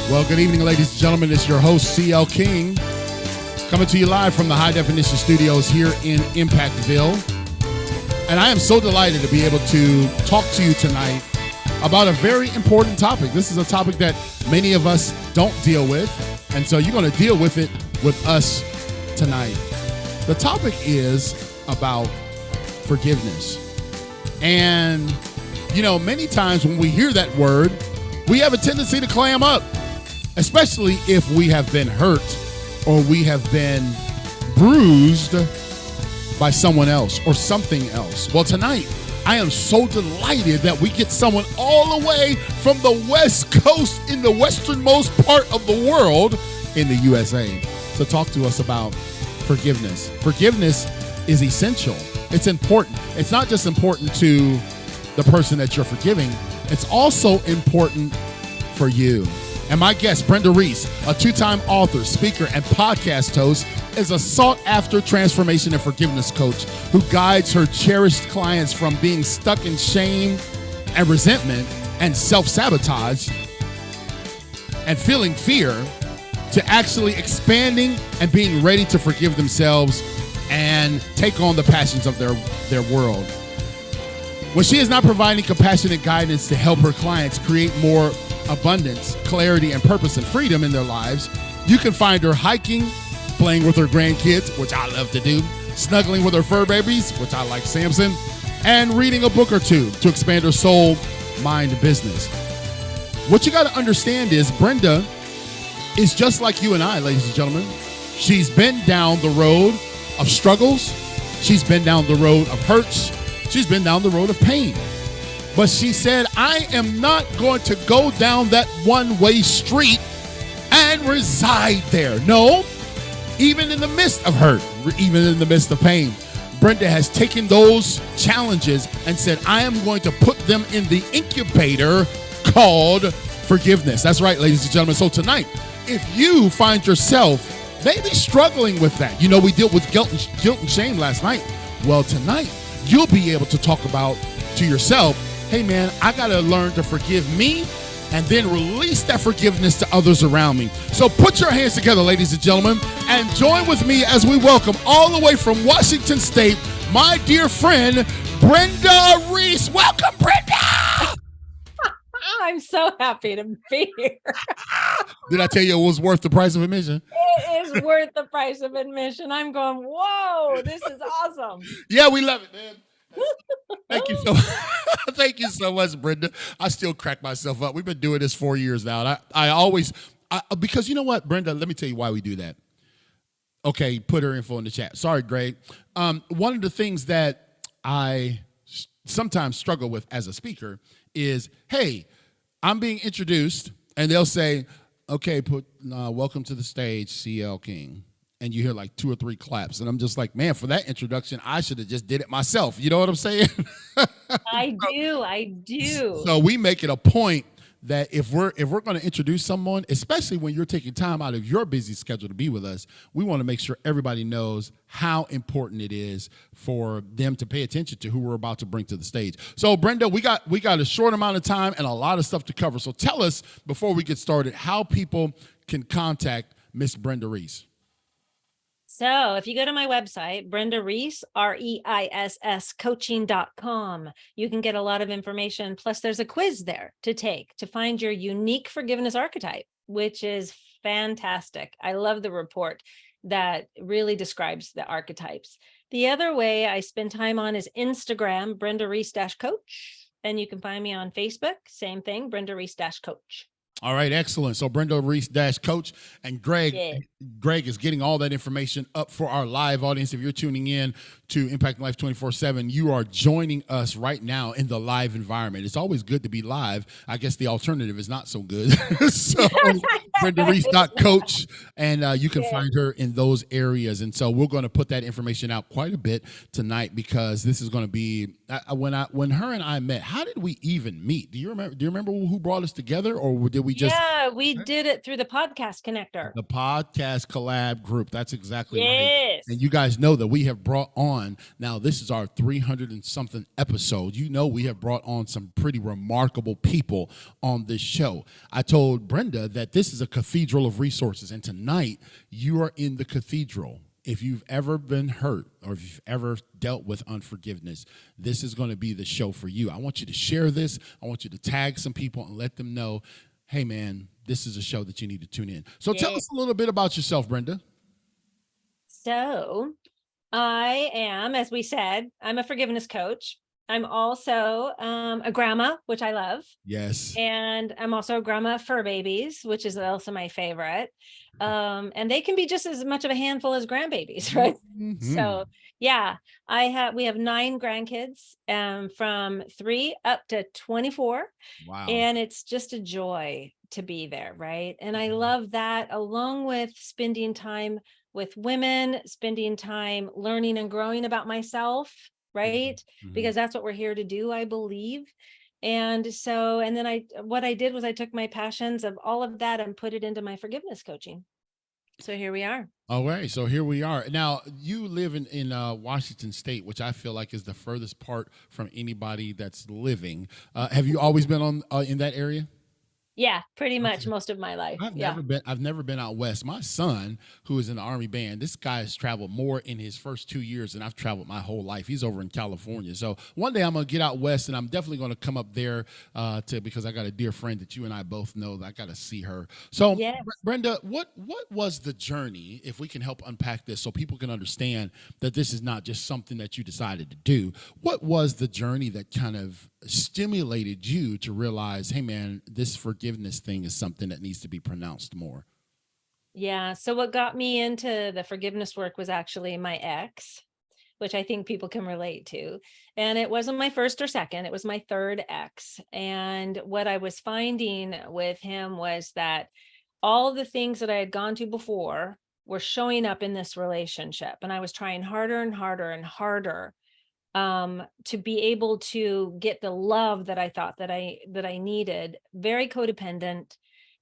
Well, good evening, ladies and gentlemen. It's your host, CL King, coming to you live from the High Definition Studios here in Impactville. And I am so delighted to be able to talk to you tonight about a very important topic. This is a topic that many of us don't deal with, and so you're going to deal with it with us tonight. The topic is about forgiveness. And, you know, many times when we hear that word, we have a tendency to clam up, especially if we have been hurt or we have been bruised by someone else or something else. Well, tonight, I am so delighted that we get someone all the way from the West Coast in the westernmost part of the world in the USA to talk to us about forgiveness. Forgiveness is essential. It's important. It's not just important to the person that you're forgiving. It's also important for you. And my guest, Brenda Reiss, a two-time author, speaker, and podcast host, is a sought-after transformation and forgiveness coach who guides her cherished clients from being stuck in shame and resentment and self-sabotage and feeling fear to actually expanding and being ready to forgive themselves and take on the passions of their world. When she is not providing compassionate guidance to help her clients create more abundance, clarity, and purpose and freedom in their lives, you can find her hiking, playing with her grandkids, which I love to do, snuggling with her fur babies, which I like Samson, and reading a book or two to expand her soul, mind, business. What you got to understand is Brenda is just like you and I, ladies and gentlemen. She's been down the road of struggles. She's been down the road of hurts. She's been down the road of pain. But she said, I am not going to go down that one-way street and reside there. No, even in the midst of hurt, even in the midst of pain, Brenda has taken those challenges and said, I am going to put them in the incubator called forgiveness. That's right, ladies and gentlemen. So tonight, if you find yourself maybe struggling with that, you know, we dealt with guilt and shame last night. Well, tonight, you'll be able to talk about to yourself, hey man, I got to learn to forgive me and then release that forgiveness to others around me. So put your hands together, ladies and gentlemen, and join with me as we welcome all the way from Washington State, my dear friend, Brenda Reiss. Welcome, Brenda! I'm so happy to be here. Did I tell you it was worth the price of admission? It is worth the price of admission. I'm going, whoa, this is awesome. Yeah, we love it, man. Thank you so much. Thank you so much, Brenda. I still crack myself up. We've been doing this 4 years now. And I always, because you know what, Brenda, let me tell you why we do that. Okay, put her info in the chat. Sorry, Greg. One of the things that I sometimes struggle with as a speaker is, hey, I'm being introduced, and they'll say, okay, welcome to the stage, CL King. And you hear like 2 or 3 claps. And I'm just like, man, for that introduction, I should have just did it myself. You know what I'm saying? I do. So we make it a point that if we're going to introduce someone, especially when you're taking time out of your busy schedule to be with us, we want to make sure everybody knows how important it is for them to pay attention to who we're about to bring to the stage. So Brenda, we got a short amount of time and a lot of stuff to cover. So tell us, before we get started, how people can contact Miss Brenda Reiss. So if you go to my website, Brenda Reiss, REISS coaching.com, you can get a lot of information. Plus there's a quiz there to take to find your unique forgiveness archetype, which is fantastic. I love the report that really describes the archetypes. The other way I spend time on is Instagram, Brenda Reiss-coach. And you can find me on Facebook, same thing, Brenda Reiss-coach. All right, excellent. So Brenda Reiss-coach, and Greg is getting all that information up for our live audience. If you're tuning in to Impact Life 24/7, you are joining us right now in the live environment. It's always good to be live. I guess the alternative is not so good. So Brenda Reiss.coach, and you can find her in those areas. And so we're going to put that information out quite a bit tonight, because this is going to be when her and I met. How did we even meet? Do you remember who brought us together, or did we just? Yeah, we did it through the podcast connector. The podcast collab group. That's exactly right. Yes. And you guys know that we have brought on on. Now, this is our 300 and something episode. You know, we have brought on some pretty remarkable people on this show. I told Brenda that this is a cathedral of resources, and tonight you are in the cathedral. If you've ever been hurt or if you've ever dealt with unforgiveness, this is going to be the show for you. I want you to share this. I want you to tag some people and let them know, hey, man, this is a show that you need to tune in. So tell us a little bit about yourself, Brenda. So I am, as we said, I'm a forgiveness coach. I'm also a grandma, which I love. Yes. And I'm also a grandma of fur babies, which is also my favorite. And they can be just as much of a handful as grandbabies, right? Mm-hmm. So yeah, we have 9 grandkids, from 3 up to 24. Wow. And it's just a joy to be there, right? And I love that, along with spending time with women, spending time learning and growing about myself, right? Mm-hmm. Because that's what we're here to do, I believe. And so, and then what I did was I took my passions of all of that and put it into my forgiveness coaching. So here we are. All right. So here we are. Now, you live in Washington State, which I feel like is the furthest part from anybody that's living. Have you always been in that area? Yeah, pretty much most of my life. I've never been out west. My son, who is in the Army band, this guy has traveled more in his first 2 years than I've traveled my whole life. He's over in California. So one day I'm going to get out west, and I'm definitely going to come up there because I got a dear friend that you and I both know that I got to see her. So yes. Brenda, what was the journey, if we can help unpack this so people can understand that this is not just something that you decided to do? What was the journey that kind of stimulated you to realize, hey, man, this forgiveness thing is something that needs to be pronounced more? Yeah. So what got me into the forgiveness work was actually my ex, which I think people can relate to. And it wasn't my first or second, it was my third ex. And what I was finding with him was that all the things that I had gone to before were showing up in this relationship. And I was trying harder and harder and harder to be able to get the love that I thought that I needed. Very codependent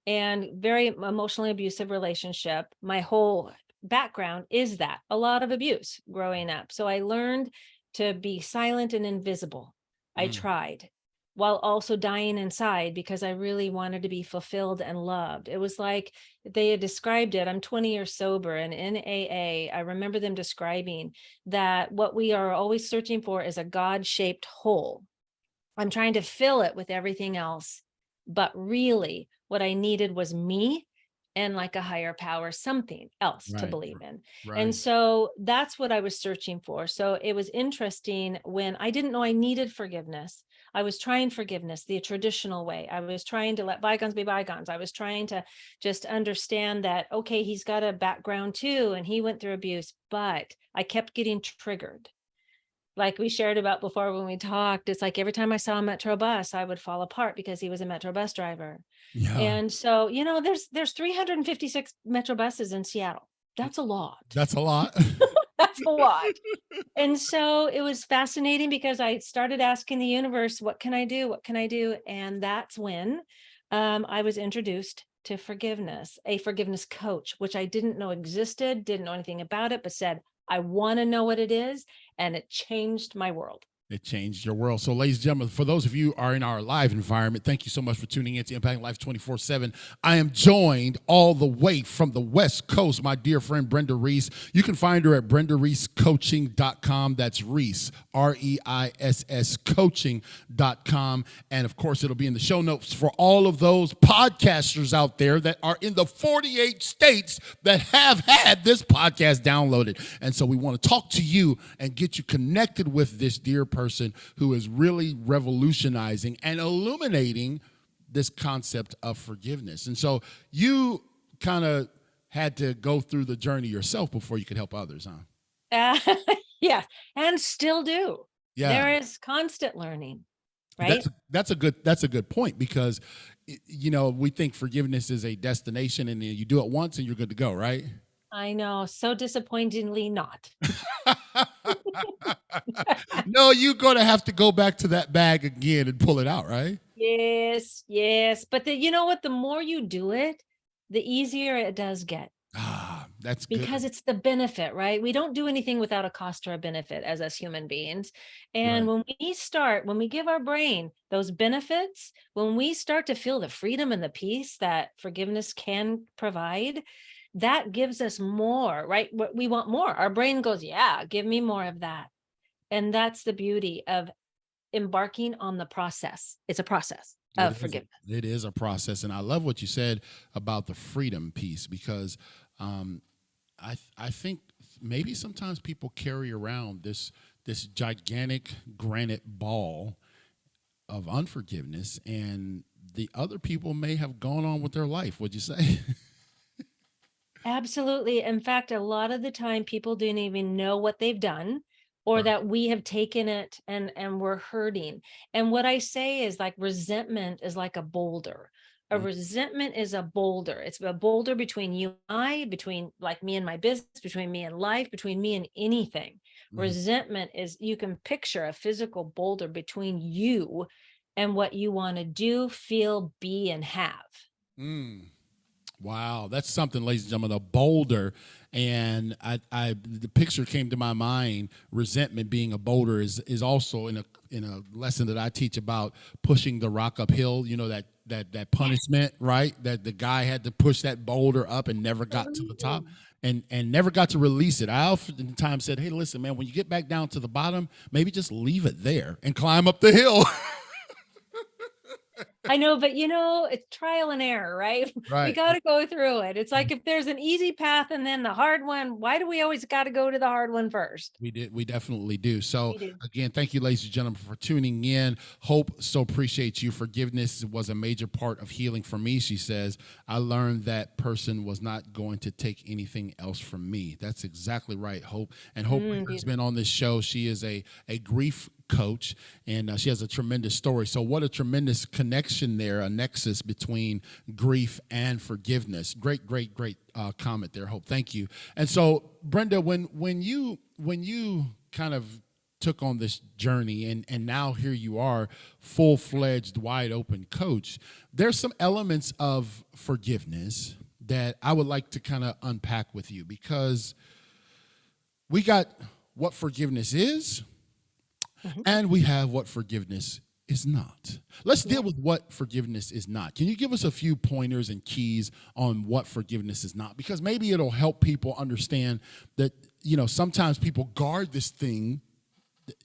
and very emotionally abusive relationship. My whole background is that a lot of abuse growing up. So I learned to be silent and invisible. I tried, while also dying inside because I really wanted to be fulfilled and loved. It was like they had described it. I'm 20 years sober, and in AA, I remember them describing that what we are always searching for is a God-shaped hole. I'm trying to fill it with everything else, but really what I needed was me and like a higher power, something else to believe in. Right. And so that's what I was searching for. So it was interesting when I didn't know I needed forgiveness. I was trying forgiveness the traditional way. I was trying to let bygones be bygones. I was trying to just understand that, okay, he's got a background too, and he went through abuse, but I kept getting triggered. Like we shared about before when we talked, it's like every time I saw a Metro bus, I would fall apart because he was a Metro bus driver. Yeah. And so, there's 356 Metro buses in Seattle. That's a lot. That's a lot. That's a lot. And so it was fascinating because I started asking the universe, what can I do? What can I do? And that's when I was introduced to forgiveness, a forgiveness coach, which I didn't know existed, didn't know anything about it, but said, I want to know what it is. And it changed my world. It changed your world. So, ladies and gentlemen, for those of you who are in our live environment, thank you so much for tuning in to Impacting Life 24/7. I am joined all the way from the West Coast, my dear friend Brenda Reiss. You can find her at BrendaReissCoaching.com. That's Reiss, REISS coaching.com. And of course, it'll be in the show notes for all of those podcasters out there that are in the 48 states that have had this podcast downloaded. And so we want to talk to you and get you connected with this dear person who is really revolutionizing and illuminating this concept of forgiveness. And so you kind of had to go through the journey yourself before you could help others, huh? Yeah, and still do. Yeah, there is constant learning, right? That's a good point, because we think forgiveness is a destination and you do it once and you're good to go, right? I know, so disappointingly not. No, you're going to have to go back to that bag again and pull it out, right? Yes. But you know what? The more you do it, the easier it does get. That's good. because it's the benefit, right? We don't do anything without a cost or a benefit as us human beings. And Right. when we give our brain those benefits, when we start to feel the freedom and the peace that forgiveness can provide, that gives us more, right? What we want more. Our brain goes, yeah, give me more of that. And that's the beauty of embarking on the process. It's a process of forgiveness. It is a process, and I love what you said about the freedom piece because I think maybe sometimes people carry around this gigantic granite ball of unforgiveness, and the other people may have gone on with their life. Would you say? Absolutely. In fact, a lot of the time people don't even know what they've done or Right. that we have taken it and we're hurting. And what I say is like resentment is like a boulder. A Mm, resentment is a boulder. It's a boulder between you and I, between like me and my business, between me and life, between me and anything. mhm. Resentment is you can picture a physical boulder between you and what you want to do, feel, be, and have. Mm. Wow, that's something, ladies and gentlemen, a boulder. And the picture came to my mind. Resentment being a boulder is also in a lesson that I teach about pushing the rock uphill. You know that punishment, right? That the guy had to push that boulder up and never got to the top, Absolutely. and never got to release it. I oftentimes said, "Hey, listen, man, when you get back down to the bottom, maybe just leave it there and climb up the hill." I know, but it's trial and error, right? We Right. got to go through it. It's like if there's an easy path and then the hard one, why do we always got to go to the hard one first? We did. We definitely do. So We do. again, thank you, ladies and gentlemen, for tuning in. Hope so appreciates you. Forgiveness was a major part of healing for me. She says, I learned that person was not going to take anything else from me. That's exactly right, Hope. And Hope has Beautiful. been on this show. She is a grief coach, and she has a tremendous story. So what a tremendous connection there, a nexus between grief and forgiveness. Great, great, great comment there, Hope. Thank you. And so, Brenda, when you kind of took on this journey and now here you are, full-fledged, wide open coach, there's some elements of forgiveness that I would like to kind of unpack with you, because we got what forgiveness is, Mhm. and we have what forgiveness is not. Let's deal Yeah. with what forgiveness is not. Can you give us a few pointers and keys on what forgiveness is not? Because maybe it'll help people understand that, sometimes people guard this thing.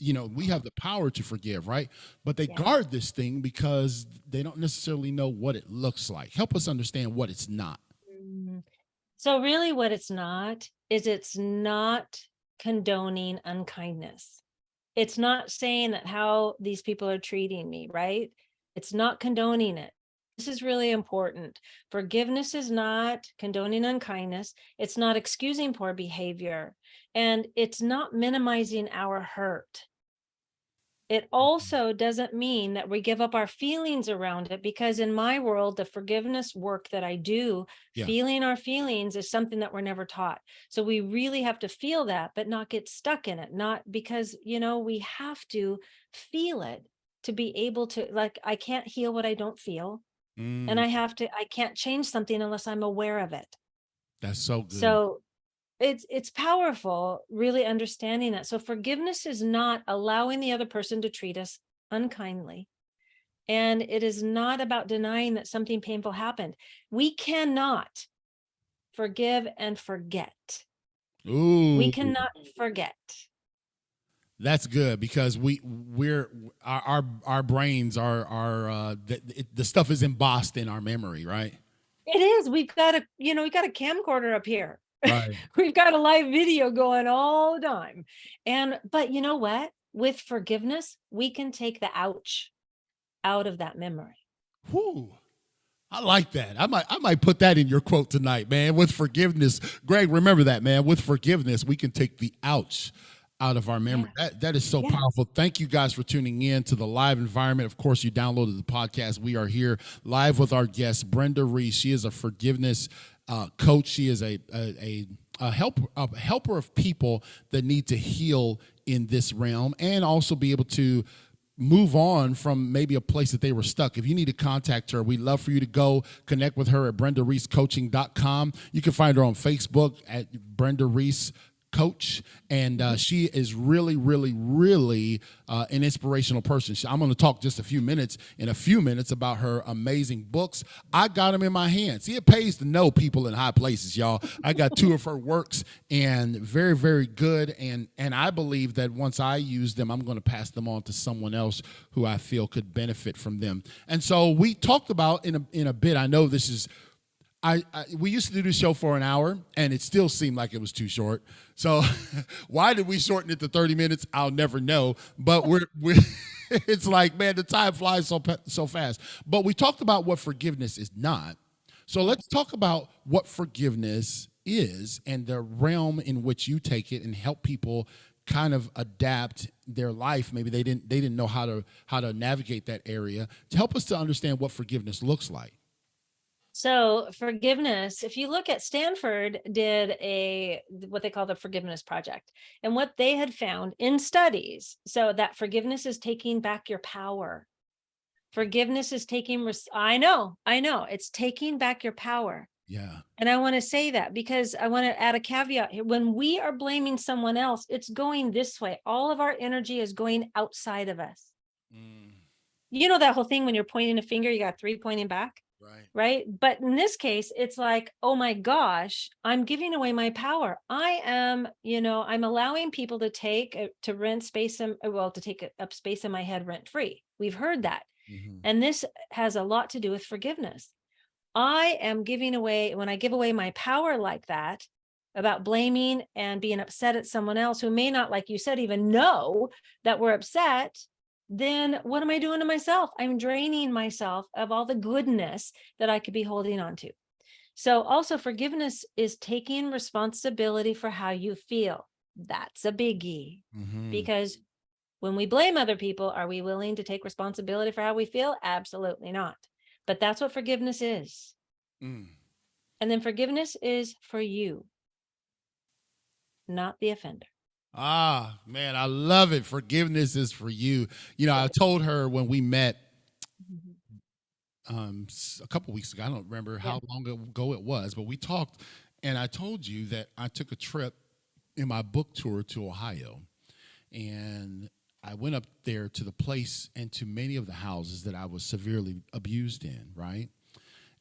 We have the power to forgive, right? But they Yeah. guard this thing because they don't necessarily know what it looks like. Help us understand what it's not. Mm. So really what it's not is it's not condoning unkindness. It's not saying that how these people are treating me, right? It's not condoning it. This is really important. Forgiveness is not condoning unkindness. It's not excusing poor behavior. And it's not minimizing our hurt. It also doesn't mean that we give up our feelings around it, because in my world, the forgiveness work that I do, Yeah. feeling our feelings is something that we're never taught. So we really have to feel that, but not get stuck in it. Not because, we have to feel it to be able to, like, I can't heal what I don't feel. And Mm, I can't change something unless I'm aware of it. that's so good. So it's powerful really understanding that. So forgiveness is not allowing the other person to treat us unkindly, and it is not about denying that something painful happened. We cannot forgive and forget. We Ooh. cannot forget. That's good, because our brains are the stuff is embossed in our memory, right? It is. We've got a camcorder up here. Right. We've got a live video going all the time. But you know what? With forgiveness, we can take the ouch out of that memory. Whew. I like that. I might put that in your quote tonight, man. With forgiveness, Greg, remember that, man. With forgiveness, we can take the ouch out of our memory. Yeah. That is so Yeah. powerful. Thank you guys for tuning in to the live environment. Of course, you downloaded the podcast. We are here live with our guest, Brenda Reiss. She is a forgiveness coach. She is a helper of people that need to heal in this realm, and also be able to move on from maybe a place that they were stuck, if you need to contact her, we'd love for you to go connect with her at BrendaReissCoaching.com. You can find her on Facebook at Brenda Reiss Coach, and she is really, really, really an inspirational person. I'm going to talk just in a few minutes about her amazing books. I got them in my hands. See, it pays to know people in high places, y'all. I got 2 of her works, and very, very good. And I believe that once I use them, I'm going to pass them on to someone else who I feel could benefit from them. And so we talked about in a bit. I know this is. We used to do the show for an hour, and it still seemed like it was too short. So why did we shorten it to 30 minutes? I'll never know. But we're it's like, man, the time flies so fast. But we talked about what forgiveness is not. So let's talk about what forgiveness is and the realm in which you take it and help people kind of adapt their life. Maybe they didn't know how to navigate that area, to help us to understand what forgiveness looks like. So forgiveness, if you look at Stanford did what they call the Forgiveness Project, and what they had found in studies, so that forgiveness is taking back your power. Forgiveness is I know, it's taking back your power. Yeah. And I want to say that because I want to add a caveat here. When we are blaming someone else, it's going this way. All of our energy is going outside of us. You know that whole thing when you're pointing a finger, you got 3 pointing back? Right. But in this case, it's like, oh my gosh, I'm giving away my power. I'm allowing people to rent space, to take up space in my head rent free. We've heard that. Mm-hmm. And this has a lot to do with forgiveness. I am giving away, when I give away my power like that, about blaming and being upset at someone else who may not, like you said, even know that we're upset, then what am I doing to myself? I'm draining myself of all the goodness that I could be holding on to. So also forgiveness is taking responsibility for how you feel. That's a biggie. Mm-hmm. Because when we blame other people, are we willing to take responsibility for how we feel? Absolutely not. But that's what forgiveness is. And then forgiveness is for you, not the offender. Ah, man, I love it. Forgiveness is for you. You know, I told her when we met a couple weeks ago, I don't remember how long ago it was, but we talked, and I told you that I took a trip in my book tour to Ohio, and I went up there to the place and to many of the houses that I was severely abused in, right?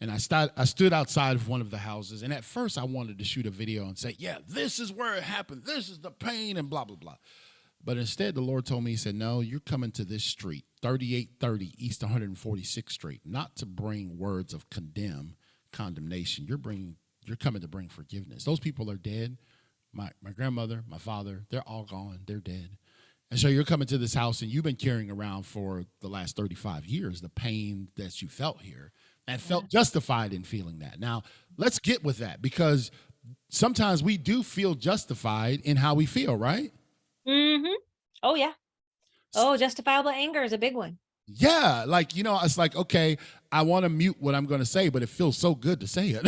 And I stood outside of one of the houses, and at first I wanted to shoot a video and say, yeah, this is where it happened. This is the pain and blah, blah, blah. But instead, the Lord told me, he said, no, you're coming to this street, 3830 East 146th Street, not to bring words of condemnation. You're coming to bring forgiveness. Those people are dead. My grandmother, my father, they're all gone. They're dead. And so you're coming to this house, and you've been carrying around for the last 35 years the pain that you felt here. And felt justified in feeling that. Now, let's get with that, because sometimes we do feel justified in how we feel, right? Mm-hmm. Oh, yeah. Oh, justifiable anger is a big one. Yeah. Like, it's like, okay, I want to mute what I'm going to say, but it feels so good to say it.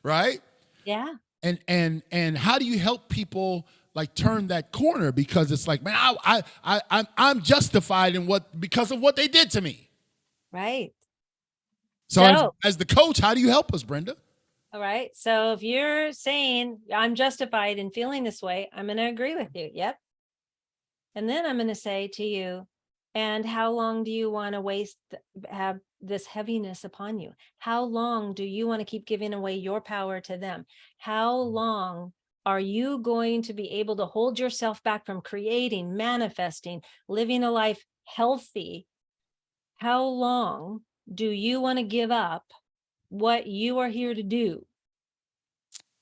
Right? Yeah. And how do you help people like turn that corner? Because it's like, man, I'm justified because of what they did to me. Right. So as the coach, how do you help us, Brenda? All right. So if you're saying I'm justified in feeling this way, I'm going to agree with you. Yep. And then I'm going to say to you, and how long do you want to have this heaviness upon you? How long do you want to keep giving away your power to them? How long are you going to be able to hold yourself back from creating, manifesting, living a life healthy? How long do you want to give up what you are here to do,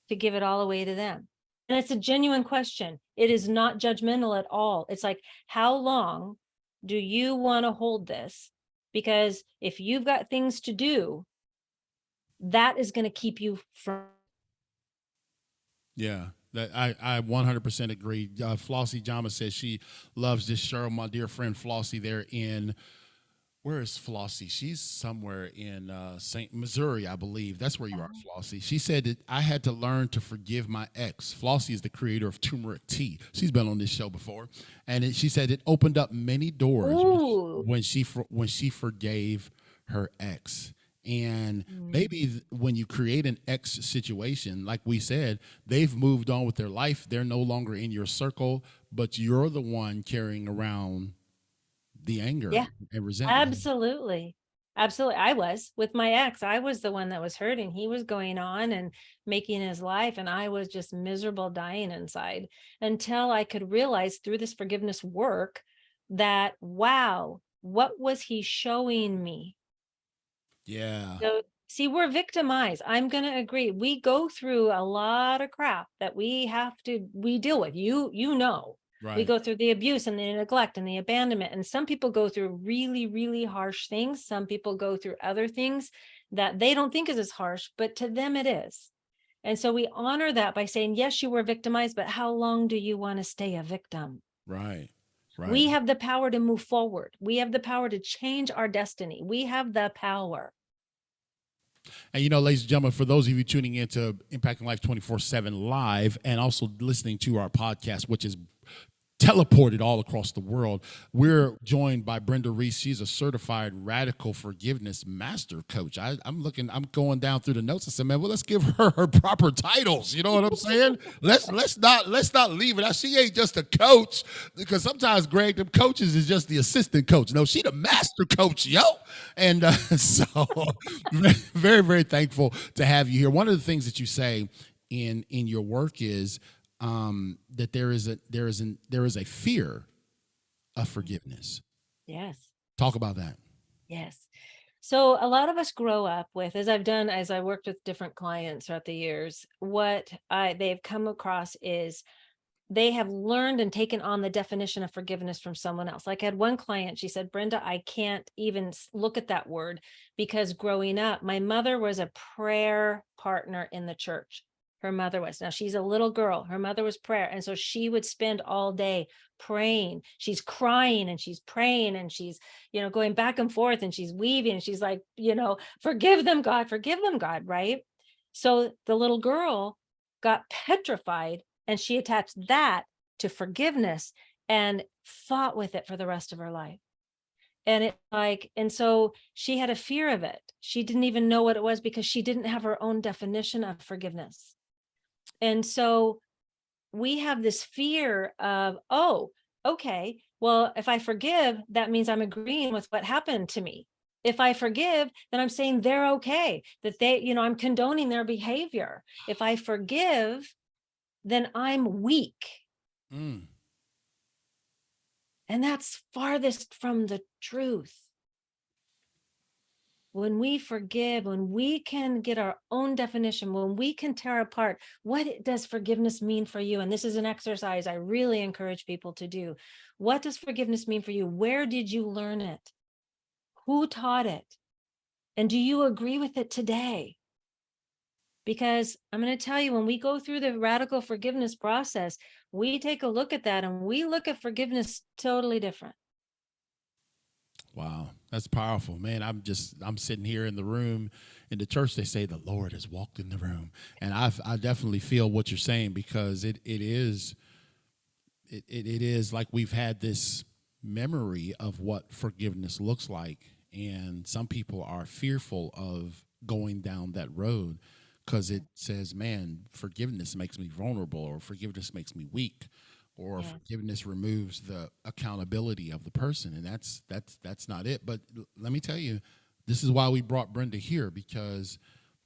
to give it all away to them? And it's a genuine question. It is not judgmental at all. It's like, how long do you want to hold this? Because if you've got things to do, that is going to keep you from. Yeah, that I 100% agree. Flossie Jama says she loves this show. My dear friend Flossie there in Where is Flossie? She's somewhere in St. Missouri, I believe. That's where you are, Uh, Flossie. She said that I had to learn to forgive my ex. Flossie is the creator of turmeric tea. She's been on this show before, and she said it opened up many doors Ooh. when she forgave her ex. And Mm. maybe when you create an ex situation, like we said, they've moved on with their life. They're no longer in your circle, but you're the one carrying around the anger Yeah, and resentment. absolutely. Absolutely. I was with my ex. I was the one that was hurting. He was going on and making his life, and I was just miserable, dying inside until I could realize through this forgiveness work that, wow, what was he showing me? Yeah. So, see, we're victimized. I'm going to agree. We go through a lot of crap that we deal with. You know, we Right. go through the abuse and the neglect and the abandonment. And some people go through really, really harsh things. Some people go through other things that they don't think is as harsh, but to them it is. And so we honor that by saying, yes, you were victimized, but how long do you want to stay a victim? Right. Right. We have the power to move forward. We have the power to change our destiny. We have the power. And ladies and gentlemen, for those of you tuning into Impacting Life 24/7 live and also listening to our podcast, which is teleported all across the world. We're joined by Brenda Reiss. She's a certified radical forgiveness master coach. I'm going down through the notes. I said, man, well, let's give her her proper titles. You know what I'm saying? Let's not leave it out. She ain't just a coach, because sometimes, Greg, them coaches is just the assistant coach. No, she the master coach, yo. And so very, very thankful to have you here. One of the things that you say in your work is that there is a fear of forgiveness. Yes. Talk about that. Yes. So a lot of us grow up with, as I worked with different clients throughout the years, what they've come across is they have learned and taken on the definition of forgiveness from someone else. Like I had one client, she said, Brenda, I can't even look at that word because growing up, my mother was a prayer partner in the church. Her mother was. Now she's a little girl. Her mother was prayer. And so she would spend all day praying. She's crying and she's praying and she's, going back and forth and she's weaving and she's like, forgive them, God, right? So the little girl got petrified and she attached that to forgiveness and fought with it for the rest of her life. And so she had a fear of it. She didn't even know what it was because she didn't have her own definition of forgiveness. And so we have this fear of, oh, okay, well, if I forgive, that means I'm agreeing with what happened to me. If I forgive, then I'm saying they're okay, that I'm condoning their behavior. If I forgive, then I'm weak. Mm. And that's farthest from the truth. When we forgive, when we can get our own definition, when we can tear apart what does forgiveness mean for you? And this is an exercise I really encourage people to do. What does forgiveness mean for you? Where did you learn it? Who taught it? And do you agree with it today? Because I'm going to tell you, when we go through the radical forgiveness process, we take a look at that and we look at forgiveness totally different. Wow, that's powerful, man. I'm sitting here in the room in the church. They say the Lord has walked in the room, and I definitely feel what you're saying, because it is like we've had this memory of what forgiveness looks like, and some people are fearful of going down that road because it says, man, forgiveness makes me vulnerable, or forgiveness makes me weak, or forgiveness removes the accountability of the person, and that's not it. But let me tell you, this is why we brought Brenda here, because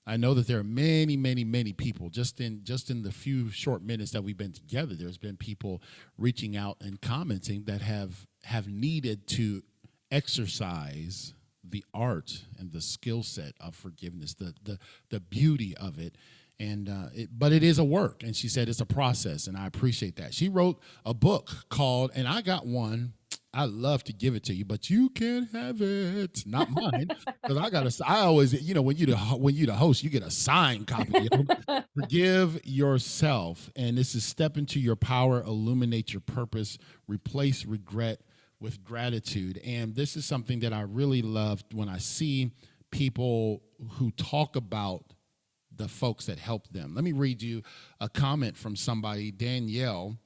I know that there are many, many, many people just in the few short minutes that we've been together. There's been people reaching out and commenting that have needed to exercise the art and the skill set of forgiveness, the beauty of it. And but it is a work, and she said it's a process, and I appreciate that. She wrote a book called, and I got one. I love to give it to you, but you can't have it, not mine, because I always, when you the host, you get a signed copy. Forgive yourself, and this is step into your power, illuminate your purpose, replace regret with gratitude. And this is something that I really love when I see people who talk about the folks that help them. Let me read you a comment from somebody, Danielle.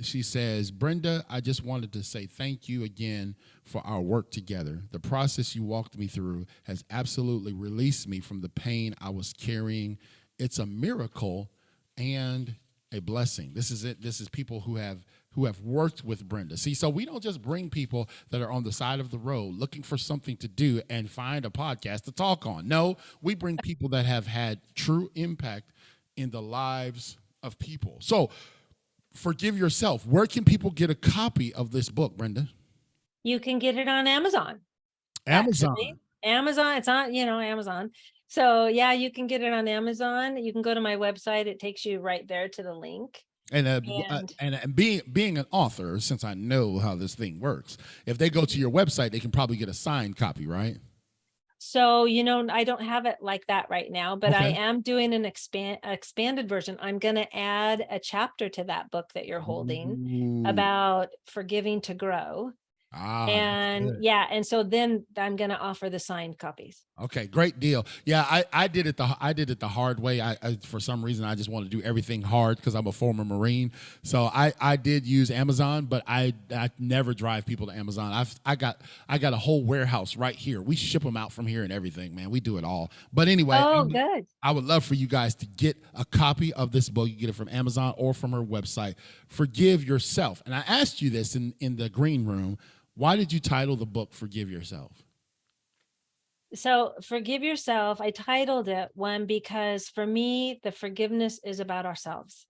She says, Brenda, I just wanted to say thank you again for our work together. The process you walked me through has absolutely released me from the pain I was carrying. It's a miracle and a blessing. This is it. This is people who have worked with Brenda. See, so we don't just bring people that are on the side of the road looking for something to do and find a podcast to talk on. No, we bring people that have had true impact in the lives of people. So, Forgive Yourself. Where can people get a copy of this book, Brenda? You can get it on Amazon. Amazon. Actually. Amazon. It's on, Amazon. So yeah, you can get it on Amazon. You can go to my website. It takes you right there to the link. And being an author, since I know how this thing works, if they go to your website, they can probably get a signed copy, right? So, I don't have it like that right now, but I Okay. am doing an expanded version. I'm going to add a chapter to that book that you're holding Ooh. about forgiving to grow. That's And good. yeah, and so then I'm going to offer the signed copies. Okay, great deal. Yeah, I did it the hard way. I for some reason I just want to do everything hard because I'm a former Marine. So I did use Amazon, but I never drive people to Amazon. I got a whole warehouse right here. We ship them out from here and everything, man. We do it all. But anyway, Oh, good. I would love for you guys to get a copy of this book. You get it from Amazon or from her website. Forgive Yourself. And I asked you this in the green room. Why did you title the book Forgive Yourself? So Forgive Yourself, I titled it one because for me, the forgiveness is about ourselves.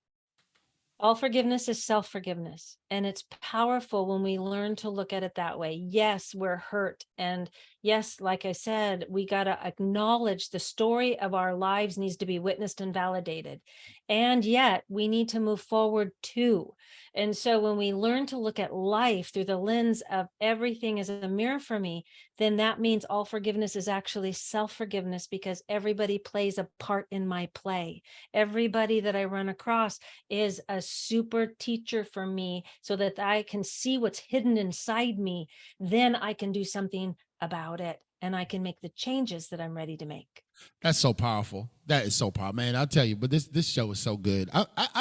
All forgiveness is self-forgiveness, and it's powerful when we learn to look at it that way. Yes, we're hurt. And yes, like I said, we got to acknowledge the story of our lives needs to be witnessed and validated. And yet we need to move forward too. And so when we learn to look at life through the lens of everything as a mirror for me, then that means all forgiveness is actually self-forgiveness, because everybody plays a part in my play. Everybody that I run across is a super teacher for me so that I can see what's hidden inside me. Then I can do something about it and I can make the changes that I'm ready to make. That's so powerful. That is so powerful, man. I'll tell you, but this show is so good.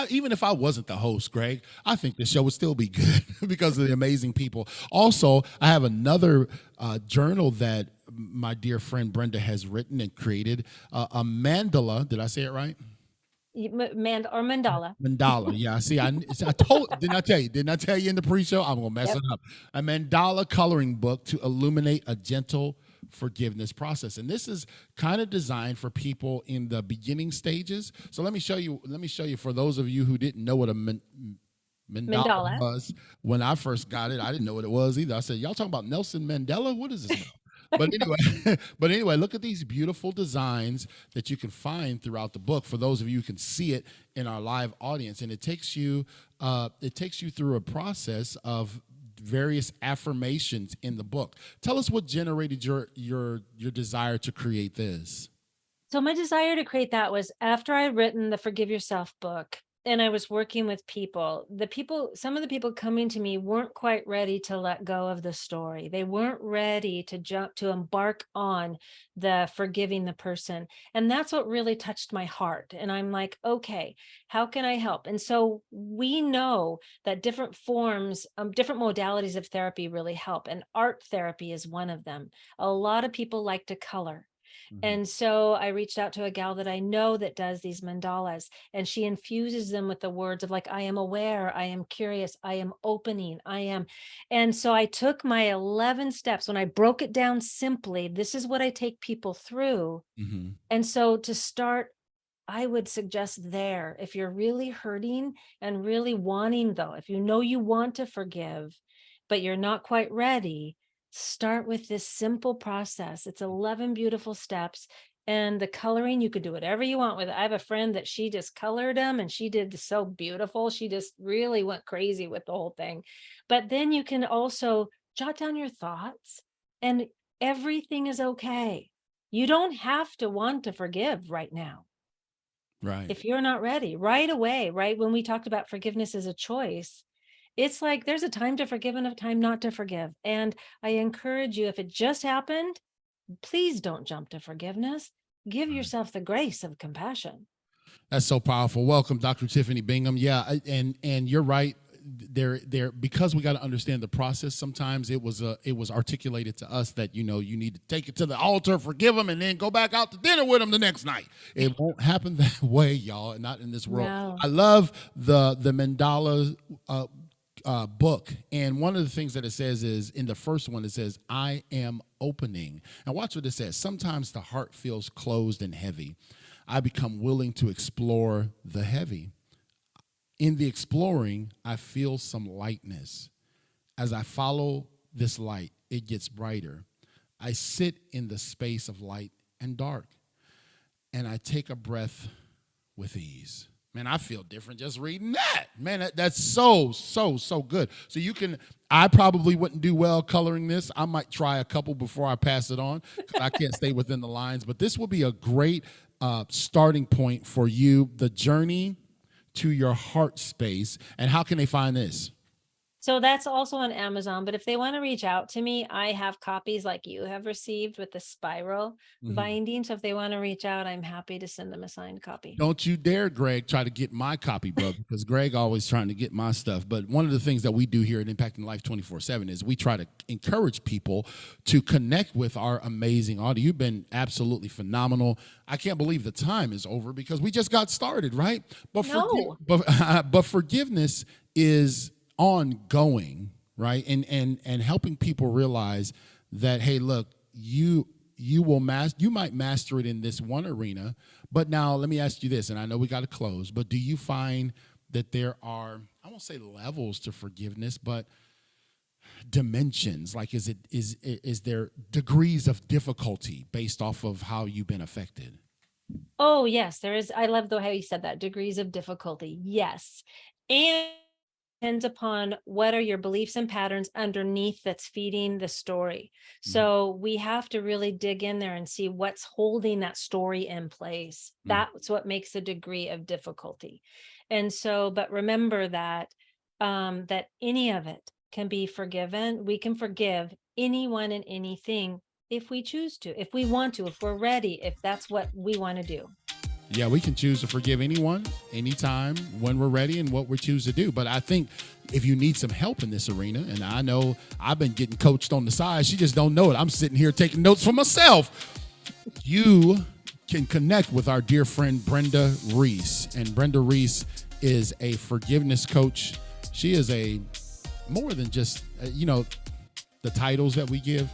Even if I wasn't the host, Greg, I think this show would still be good because of the amazing people. Also, I have another journal that my dear friend Brenda has written and created, a mandala. Did I say it right? Mandala. Mandala. Yeah. See, didn't I tell you in the pre-show? I'm gonna mess it up. A mandala coloring book to illuminate a gentle forgiveness process. And this is kind of designed for people in the beginning stages. So let me show you for those of you who didn't know what a mandala was. When I first got it, I didn't know what it was either. I said, y'all talking about Nelson Mandela? What is this about? But anyway, look at these beautiful designs that you can find throughout the book. For those of you who can see it in our live audience, and it takes you through a process of various affirmations in the book. Tell us what generated your desire to create this. So my desire to create that was after I written the Forgive Yourself book, and I was working with some of the people coming to me weren't quite ready to let go of the story. They weren't ready to embark on the forgiving the person. And that's what really touched my heart. And I'm like, okay, how can I help? And so we know that different forms, different modalities of therapy really help. And art therapy is one of them. A lot of people like to color. And so I reached out to a gal that I know that does these mandalas, and she infuses them with the words of like, I am aware, I am curious, I am opening, I am. And so I took my 11 steps. When I broke it down simply, this is what I take people through. Mm-hmm. And so to start, I would suggest there, if you're really hurting and really wanting, though, if you know you want to forgive, but you're not quite ready, start with this simple process. It's 11 beautiful steps. And the coloring, you could do whatever you want with it. I have a friend that she just colored them and she did so beautiful. She just really went crazy with the whole thing. But then you can also jot down your thoughts, and everything is okay. You don't have to want to forgive right now. Right. If you're not ready right away, right? When we talked about forgiveness as a choice, It's like there's a time to forgive and a time not to forgive. And I encourage you, if it just happened, please don't jump to forgiveness. Give yourself the grace of compassion. That's so powerful. Welcome, Dr. Tiffany Bingham. Yeah, and you're right. There because we got to understand the process. Sometimes it was articulated to us that you need to take it to the altar, forgive them, and then go back out to dinner with them the next night. It won't happen that way, y'all. Not in this world. No. I love the mandala book, and one of the things that it says is in the first one it says, "I am opening." And watch what it says. Sometimes the heart feels closed and heavy. I become willing to explore the heavy. In the exploring, I feel some lightness. As I follow this light, it gets brighter. I sit in the space of light and dark, and I take a breath with ease. Man, I feel different just reading that. Man, that's so good. So I probably wouldn't do well coloring this. I might try a couple before I pass it on, because I can't stay within the lines. But this will be a great starting point for you, the journey to your heart space. And how can they find this? So that's also on Amazon. But if they want to reach out to me, I have copies like you have received with the spiral binding. So if they want to reach out, I'm happy to send them a signed copy. Don't you dare, Greg, try to get my copy, bro, because Greg always trying to get my stuff. But one of the things that we do here at Impacting Life 24/7 is we try to encourage people to connect with our amazing audio. You've been absolutely phenomenal. I can't believe the time is over because we just got started, right? But No. but forgiveness is ongoing, right? And helping people realize that, hey, look, you might master it in this one arena, but now let me ask you this, and I know we got to close, but do you find that there are, I won't say levels to forgiveness, but dimensions? Like, is there degrees of difficulty based off of how you've been affected? Oh, yes, there is. I love the way you said that. Degrees of difficulty. Yes. And depends upon what are your beliefs and patterns underneath that's feeding the story. So we have to really dig in there and see what's holding that story in place. That's what makes a degree of difficulty. And so, but remember that that any of it can be forgiven. We can forgive anyone and anything if we choose to, if we want to, if we're ready, if that's what we want to do. Yeah, we can choose to forgive anyone, anytime, when we're ready and what we choose to do. But I think if you need some help in this arena, and I know I've been getting coached on the side, she just don't know it. I'm sitting here taking notes for myself. You can connect with our dear friend, Brenda Reiss. And Brenda Reiss is a forgiveness coach. She is more than just, the titles that we give.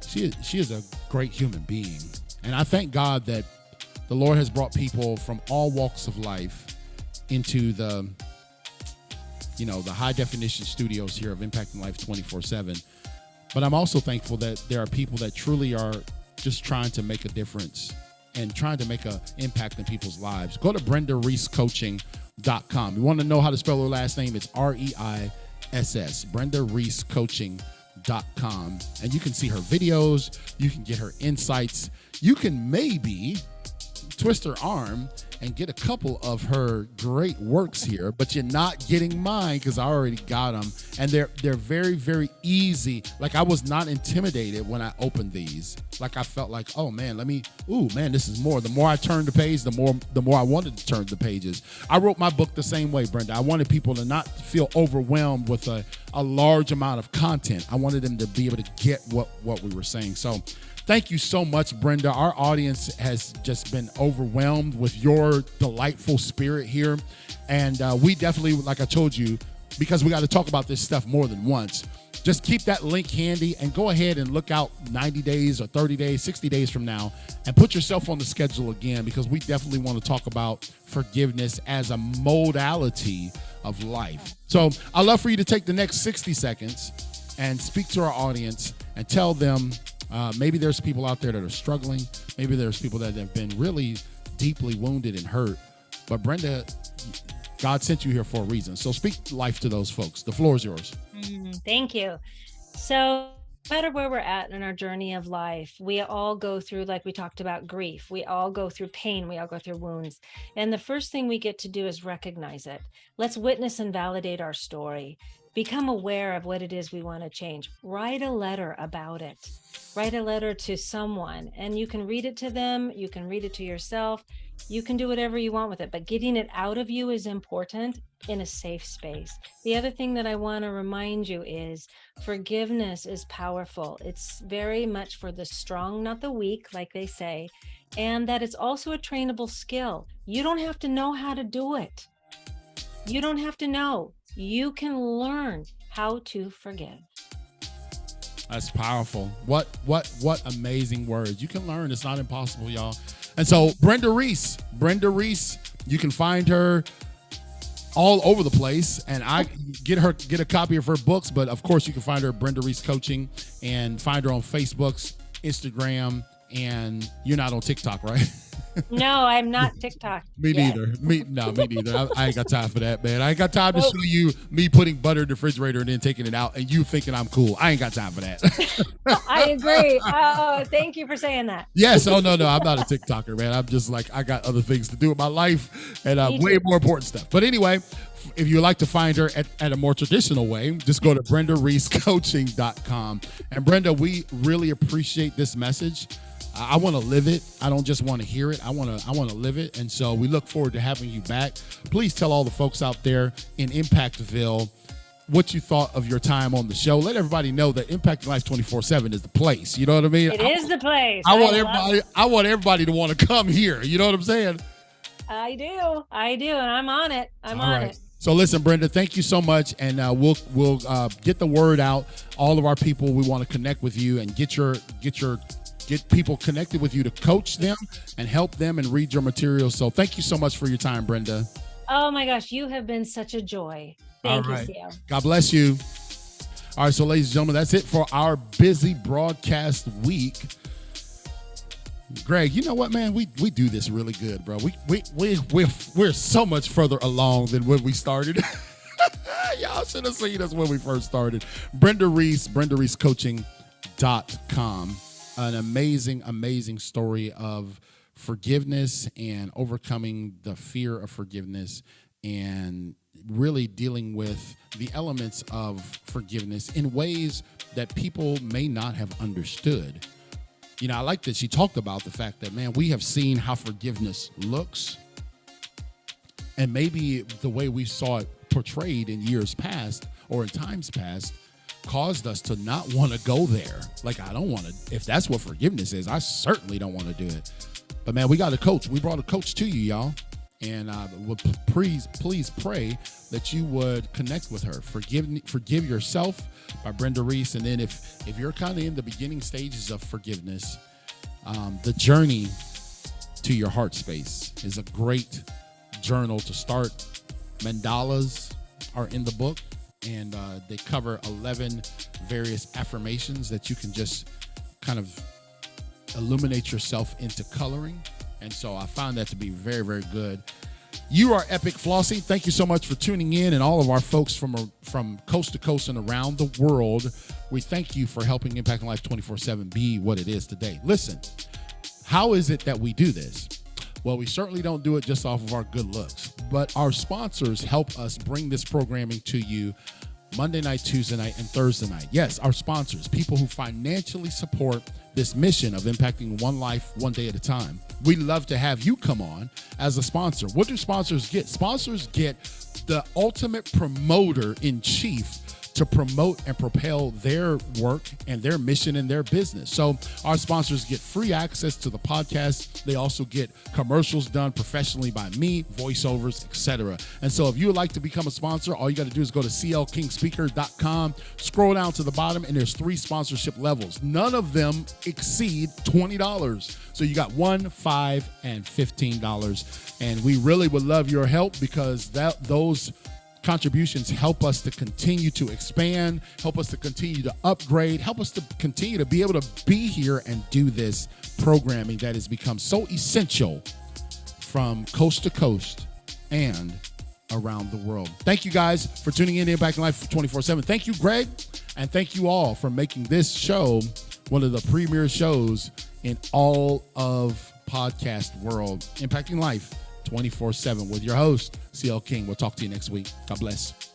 She is a great human being. And I thank God that the Lord has brought people from all walks of life into the high definition studios here of Impacting Life 24/7. But I'm also thankful that there are people that truly are just trying to make a difference and trying to make an impact in people's lives. Go to BrendaReissCoaching.com. You want to know how to spell her last name? It's REISS, BrendaReissCoaching.com. And you can see her videos. You can get her insights. You can maybe twist her arm and get a couple of her great works here, but you're not getting mine because I already got them. And they're very, very easy. Like, I was not intimidated when I opened these. Like, I felt like, oh man, this is more. The more I turned the page, the more I wanted to turn the pages. I wrote my book the same way, Brenda. I wanted people to not feel overwhelmed with a large amount of content. I wanted them to be able to get what we were saying. So thank you so much, Brenda. Our audience has just been overwhelmed with your delightful spirit here. And we definitely, like I told you, because we got to talk about this stuff more than once, just keep that link handy and go ahead and look out 90 days or 30 days, 60 days from now and put yourself on the schedule again, because we definitely want to talk about forgiveness as a modality of life. So I'd love for you to take the next 60 seconds and speak to our audience and tell them, maybe there's people out there that are struggling. Maybe there's people that have been really deeply wounded and hurt. But Brenda, God sent you here for a reason. So speak life to those folks. The floor is yours. Thank you. So no matter where we're at in our journey of life, we all go through, like we talked about, grief. We all go through pain. We all go through wounds. And the first thing we get to do is recognize it. Let's witness and validate our story. become aware of what it is we want to change. Write a letter about it. Write a letter to someone, and you can read it to them. You can read it to yourself. You can do whatever you want with it, but getting it out of you is important in a safe space. The other thing that I want to remind you is forgiveness is powerful. It's very much for the strong, not the weak, like they say, and that it's also a trainable skill. You don't have to know how to do it. You don't have to know. You can learn how to forgive. That's powerful. What amazing words. You can learn. It's not impossible, y'all. And so Brenda Reiss, you can find her all over the place, and I get a copy of her books, but of course you can find her at Brenda Reiss Coaching, and find her on Facebook, Instagram, and you're not on TikTok, right? No, I'm not TikTok. Me neither. Me neither. I ain't got time for that, man. I ain't got time to show you me putting butter in the refrigerator and then taking it out and you thinking I'm cool. I ain't got time for that. I agree. Oh, thank you for saying that. Yes. Oh, no. I'm not a TikToker, man. I'm just like, I got other things to do with my life and way more important stuff. But anyway, if you'd like to find her at a more traditional way, just go to BrendaReissCoaching.com. And Brenda, we really appreciate this message. I want to live it. I don't just want to hear it. I want to live it. And so we look forward to having you back. Please tell all the folks out there in Impactville what you thought of your time on the show. Let everybody know that Impacting Life 24/7 is the place. You know what I mean? It is the place. I want everybody to want to come here. You know what I'm saying? I do. And I'm on it. I'm on it. So listen, Brenda, thank you so much. And we'll get the word out. All of our people, we want to connect with you and get people connected with you to coach them and help them and read your material. So thank you so much for your time, Brenda. Oh my gosh, you have been such a joy. Thank you, CL. God bless you. All right, so ladies and gentlemen, that's it for our busy broadcast week. Greg, you know what, man? We do this really good, bro. We're so much further along than when we started. Y'all should have seen us when we first started. Brenda Reiss, BrendaReissCoaching.com. An amazing story of forgiveness and overcoming the fear of forgiveness and really dealing with the elements of forgiveness in ways that people may not have understood. You know, I like that she talked about the fact that, man, we have seen how forgiveness looks, and maybe the way we saw it portrayed in years past or in times past caused us to not want to go there. Like, I don't want to, if that's what forgiveness is, I certainly don't want to do it. But man, we got a coach. We brought a coach to you, y'all. And please pray that you would connect with her. Forgive Yourself by Brenda Reiss. And then if you're kind of in the beginning stages of forgiveness, the journey to your heart space is a great journal to start. Mandalas are in the book. And they cover 11 various affirmations that you can just kind of illuminate yourself into coloring. And so I found that to be very, very good. You are Epic Flossie. Thank you so much for tuning in, and all of our folks from coast to coast and around the world. We thank you for helping Impacting Life 24/7 be what it is today. Listen, how is it that we do this? Well, we certainly don't do it just off of our good looks, but our sponsors help us bring this programming to you Monday night, Tuesday night, and Thursday night. Yes, our sponsors, people who financially support this mission of impacting one life, one day at a time. We'd love to have you come on as a sponsor. What do sponsors get? Sponsors get the ultimate promoter in chief to promote and propel their work and their mission and their business. So our sponsors get free access to the podcast. They also get commercials done professionally by me, voiceovers, etc. And so if you would like to become a sponsor, all you got to do is go to clkingspeaker.com, scroll down to the bottom, and there's 3 sponsorship levels. None of them exceed $20. So you got $1, $5, and $15. And we really would love your help, because those contributions help us to continue to expand, help us to continue to upgrade, help us to continue to be able to be here and do this programming that has become so essential from coast to coast and around the world. Thank you guys for tuning in to Impacting Life 24/7. Thank you, Greg, and thank you all for making this show one of the premier shows in all of podcast world. Impacting Life 24/7 with your host, CL King. We'll talk to you next week. God bless.